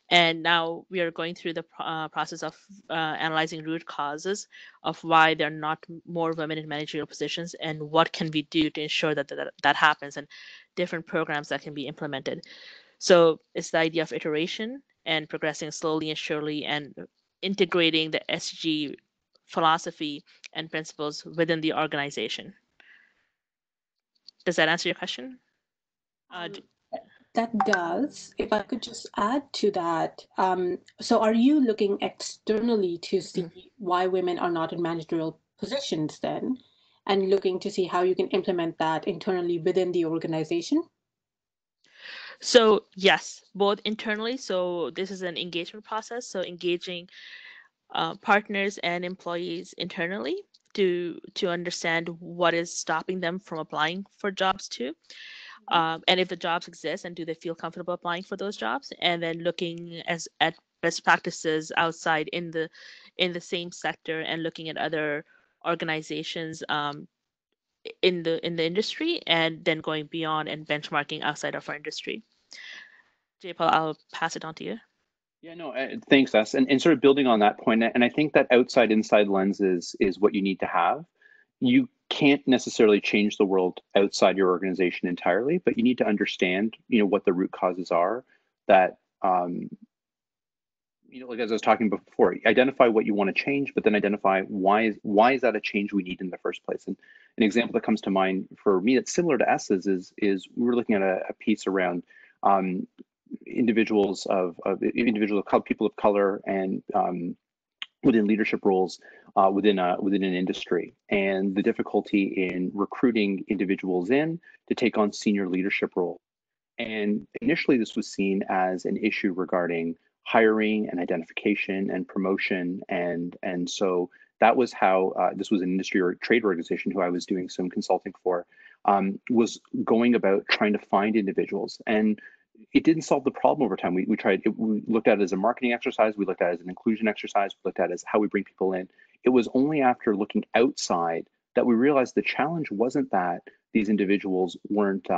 And now we are going through the process of analyzing root causes of why there are not more women in managerial positions and what can we do to ensure that that happens and different programs that can be implemented. So it's the idea of iteration and progressing slowly and surely and integrating the SDG philosophy and principles within the organization. Does that answer your question? that does. If I could just add to that, so are you looking externally to see why women are not in managerial positions then, and looking to see how you can implement that internally within the organization? So yes, both internally. So this is an engagement process. So engaging partners and employees internally to understand what is stopping them from applying for jobs too. And if the jobs exist, and do they feel comfortable applying for those jobs, and then looking at best practices outside in the same sector, and looking at other organizations in the industry, and then going beyond and benchmarking outside of our industry. Jaipaul, I'll pass it on to you. Yeah, no, thanks, S. And sort of building on that point, and I think that outside-inside lens is what you need to have. You can't necessarily change the world outside your organization entirely, but you need to understand, what the root causes are. That, like as I was talking before, identify what you want to change, but then identify why is that a change we need in the first place. And an example that comes to mind for me that's similar to S's is we were looking at a piece around individuals of people of color, and within leadership roles within an industry, and the difficulty in recruiting individuals in to take on senior leadership roles. And initially, this was seen as an issue regarding hiring and identification and promotion, and so that was how this was an industry or trade organization who I was doing some consulting for, was going about trying to find individuals. And it didn't solve the problem over time. We tried, we looked at it as a marketing exercise, we looked at it as an inclusion exercise, we looked at it as how we bring people in. It was only after looking outside that we realized the challenge wasn't that these individuals weren't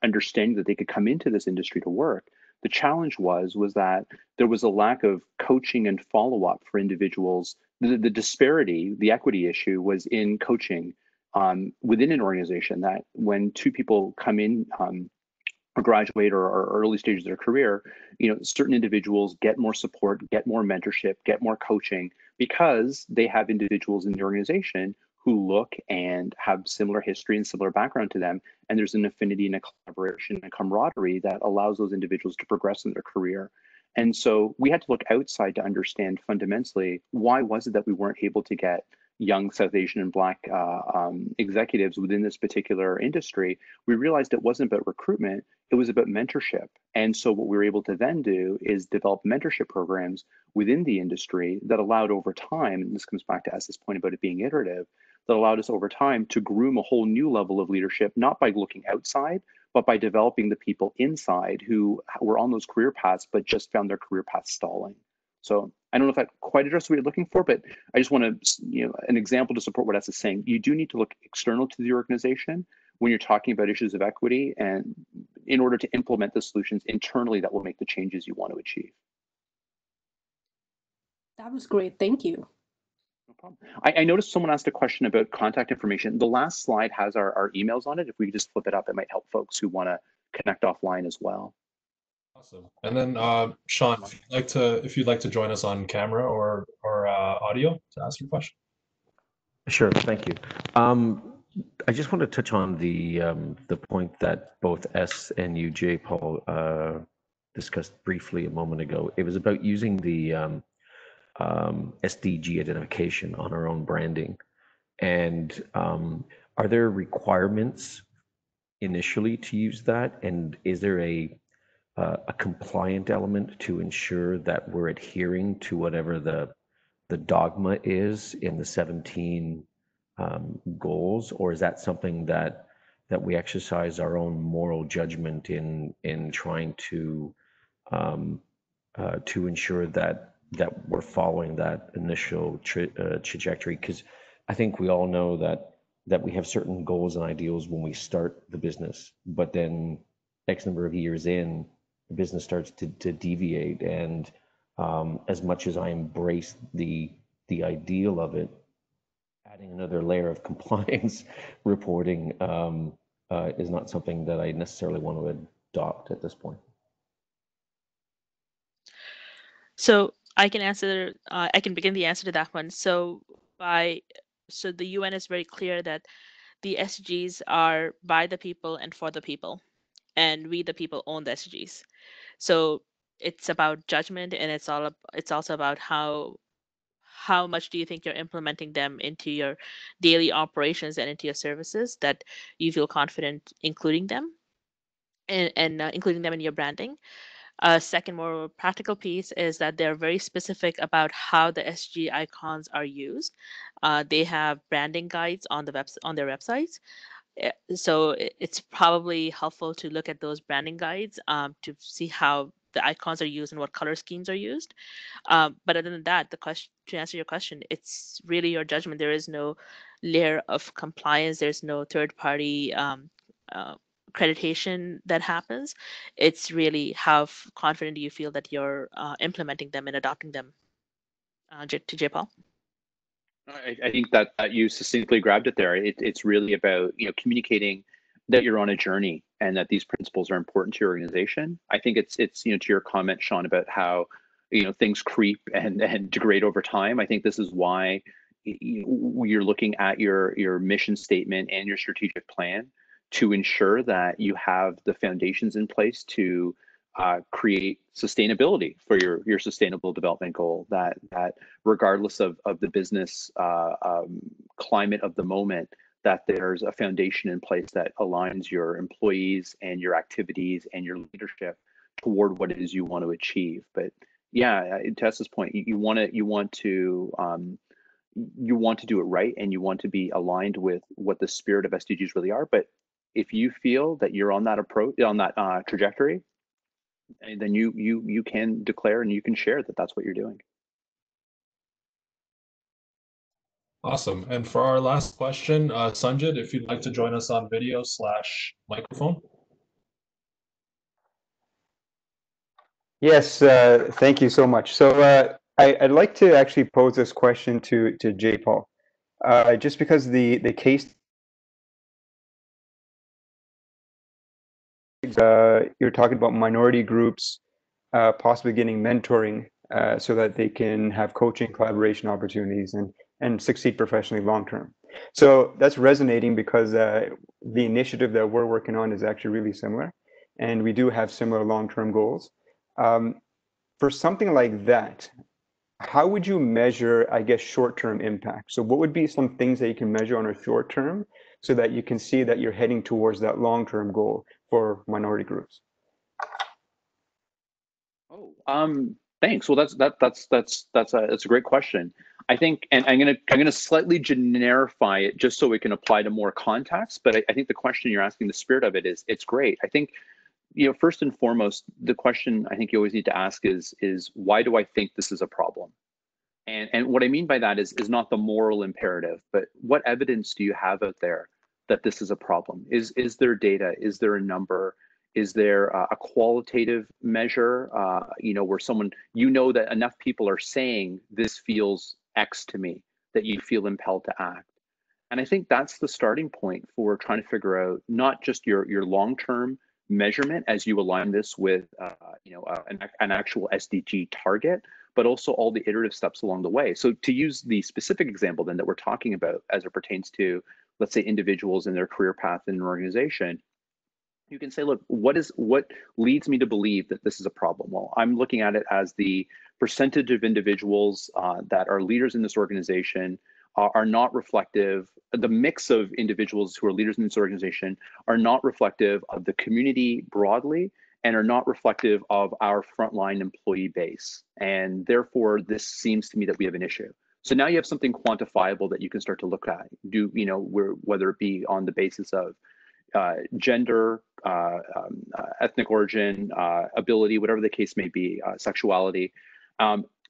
understanding that they could come into this industry to work. The challenge was that there was a lack of coaching and follow-up for individuals. The disparity, the equity issue was in coaching within an organization, that when two people come in or graduate or early stages of their career, certain individuals get more support, get more mentorship, get more coaching, because they have individuals in the organization who look and have similar history and similar background to them. And there's an affinity and a collaboration and camaraderie that allows those individuals to progress in their career. And so we had to look outside to understand fundamentally, why was it that we weren't able to get young South Asian and Black executives within this particular industry? We realized it wasn't about recruitment, it was about mentorship. And so what we were able to then do is develop mentorship programs within the industry that allowed over time, and this comes back to S's point about it being iterative, that allowed us over time to groom a whole new level of leadership, not by looking outside, but by developing the people inside who were on those career paths, but just found their career path stalling. So I don't know if that quite addressed what you're looking for, but I just want to, an example to support what S is saying. You do need to look external to the organization when you're talking about issues of equity, and in order to implement the solutions internally that will make the changes you want to achieve. That was great. Thank you. No problem. I noticed someone asked a question about contact information. The last slide has our emails on it. If we could just flip it up, it might help folks who want to connect offline as well. Awesome. And then Sean, if you'd like to join us on camera or audio to ask your question. Sure, thank you. I just want to touch on the point that both S and you, Jaipaul, discussed briefly a moment ago. It was about using the SDG identification on our own branding. And are there requirements initially to use that? And is there a compliant element to ensure that we're adhering to whatever the dogma is in the 17 goals, or is that something that we exercise our own moral judgment in trying to ensure that we're following that initial trajectory? Because I think we all know that we have certain goals and ideals when we start the business, but then X number of years in, the business starts to deviate. And as much as I embrace the ideal of it, adding another layer of compliance reporting is not something that I necessarily want to adopt at this point. So I can answer. I can begin the answer to that one. So the UN is very clear that the SDGs are by the people and for the people, and we the people own the SDGs. So it's about judgment, and it's also about how much do you think you're implementing them into your daily operations and into your services, that you feel confident including them, and including them in your branding. Second, more practical piece is that they're very specific about how the SG icons are used. They have branding guides on on their websites. So it's probably helpful to look at those branding guides to see how the icons are used and what color schemes are used. But other than that, the question, to answer your question, it's really your judgment. There is no layer of compliance. There's no third party uh, accreditation that happens. It's really how confident do you feel that you're implementing them and adopting them. To Jaipaul. I think that you succinctly grabbed it there. It's really about communicating that you're on a journey and that these principles are important to your organization. I think it's to your comment, Sean, about how things creep and degrade over time. I think this is why you're looking at your mission statement and your strategic plan to ensure that you have the foundations in place to create sustainability for your sustainable development goal, that regardless of the business climate of the moment, that there's a foundation in place that aligns your employees and your activities and your leadership toward what it is you want to achieve. But yeah, to Tessa's point, you want to do it right, and you want to be aligned with what the spirit of SDGs really are. But if you feel that you're on that approach, on that trajectory, then you can declare and you can share that that's what you're doing. Awesome. And for our last question, Sanjit, if you'd like to join us on video/microphone. Yes, thank you so much. So I'd like to actually pose this question to Jaipaul, just because the case you're talking about minority groups possibly getting mentoring so that they can have coaching, collaboration opportunities and succeed professionally long term. So that's resonating because the initiative that we're working on is actually really similar, and we do have similar long-term goals. For something like that, how would you measure, I guess, short-term impact? So what would be some things that you can measure on a short term so that you can see that you're heading towards that long-term goal for minority groups? Thanks. Well, that's a great question. I think, and I'm gonna slightly generify it just so we can apply to more context. But I think the question you're asking, the spirit of it is, it's great. I think, first and foremost, the question I think you always need to ask is why do I think this is a problem? And what I mean by that is not the moral imperative, but what evidence do you have out there that this is a problem? Is there data? Is there a number? Is there a qualitative measure, where someone, that enough people are saying this feels X to me, that you feel impelled to act? And I think that's the starting point for trying to figure out not just your long-term measurement as you align this with, an actual SDG target, but also all the iterative steps along the way. So to use the specific example then that we're talking about as it pertains to, let's say, individuals in their career path in an organization, you can say, look, what leads me to believe that this is a problem? Well, I'm looking at it as the percentage of individuals that are leaders in this organization are not reflective, the mix of individuals who are leaders in this organization are not reflective of the community broadly and are not reflective of our frontline employee base. And therefore, this seems to me that we have an issue. So now you have something quantifiable that you can start to look at, whether it be on the basis of gender, ethnic origin, ability, whatever the case may be, sexuality,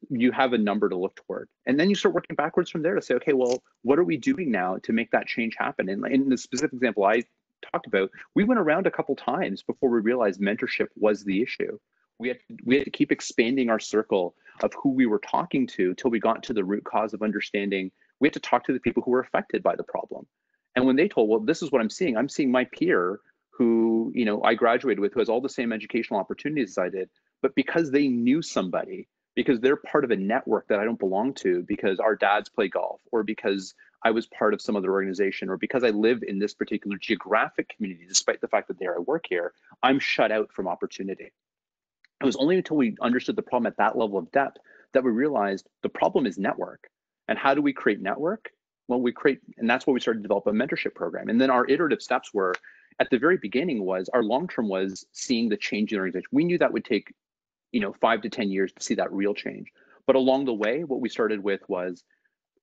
you have a number to look toward. And then you start working backwards from there to say, okay, well, what are we doing now to make that change happen? And in the specific example I talked about, we went around a couple times before we realized mentorship was the issue. We had to keep expanding our circle of who we were talking to till we got to the root cause of understanding. We had to talk to the people who were affected by the problem. And when they told, well, this is what I'm seeing my peer who, I graduated with, who has all the same educational opportunities as I did, but because they knew somebody, because they're part of a network that I don't belong to, because our dads play golf, or because I was part of some other organization, or because I live in this particular geographic community, despite the fact that there I work here, I'm shut out from opportunity. It was only until we understood the problem at that level of depth that we realized the problem is network. And how do we create network? Well, and that's why we started to develop a mentorship program. And then our iterative steps were, at the very beginning was, our long-term was seeing the change in the organization. We knew that would take, 5 to 10 years to see that real change. But along the way, what we started with was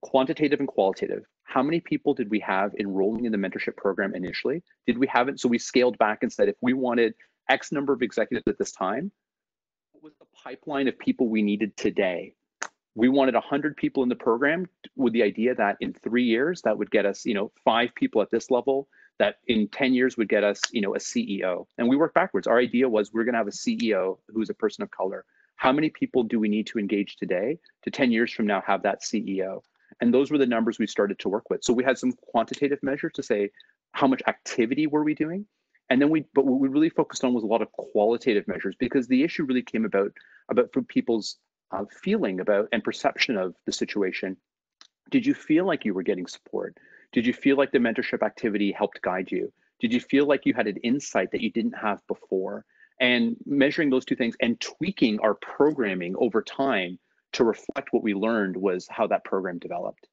quantitative and qualitative. How many people did we have enrolling in the mentorship program initially? Did we have it? So we scaled back and said, if we wanted X number of executives at this time, what was the pipeline of people we needed today? We wanted 100 people in the program with the idea that in 3 years, that would get us, 5 people at this level, that in 10 years would get us, a CEO. And we worked backwards. Our idea was we're going to have a CEO who's a person of color. How many people do we need to engage today to 10 years from now have that CEO? And those were the numbers we started to work with. So we had some quantitative measures to say, how much activity were we doing? And then but what we really focused on was a lot of qualitative measures, because the issue really came about for people's feeling about and perception of the situation. Did you feel like you were getting support? Did you feel like the mentorship activity helped guide you? Did you feel like you had an insight that you didn't have before? And measuring those two things and tweaking our programming over time to reflect what we learned was how that program developed.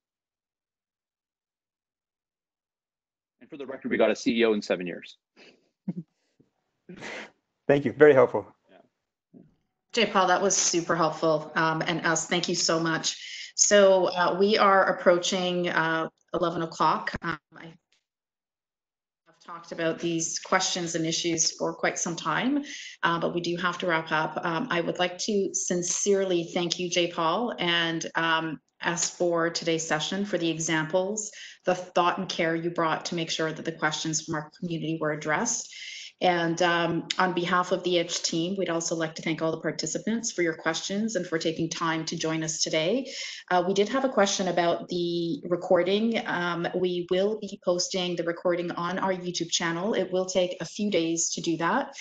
And for the record, we got a CEO in 7 years. Thank you. Very helpful. Jaipaul, that was super helpful. And thank you so much. So we are approaching 11 o'clock. I have talked about these questions and issues for quite some time, but we do have to wrap up. I would like to sincerely thank you, Jaipaul, and ask for today's session, for the examples, the thought and care you brought to make sure that the questions from our community were addressed. And on behalf of the EDGE team, we'd also like to thank all the participants for your questions and for taking time to join us today. We did have a question about the recording. We will be posting the recording on our YouTube channel. It will take a few days to do that.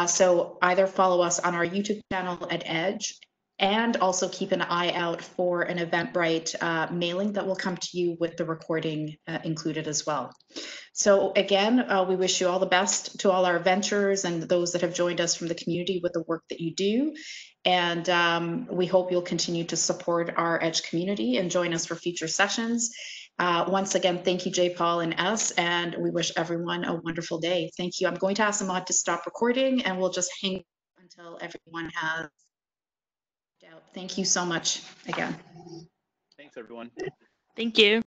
So either follow us on our YouTube channel at EDGE, and also keep an eye out for an Eventbrite mailing that will come to you with the recording included as well. So again, we wish you all the best to all our ventures and those that have joined us from the community with the work that you do. And we hope you'll continue to support our EDGE community and join us for future sessions. Once again, thank you, Jaipaul and S, and we wish everyone a wonderful day. Thank you. I'm going to ask Ahmad to stop recording, and we'll just hang until everyone has out. Thank you so much again. Thanks, everyone. Thank you.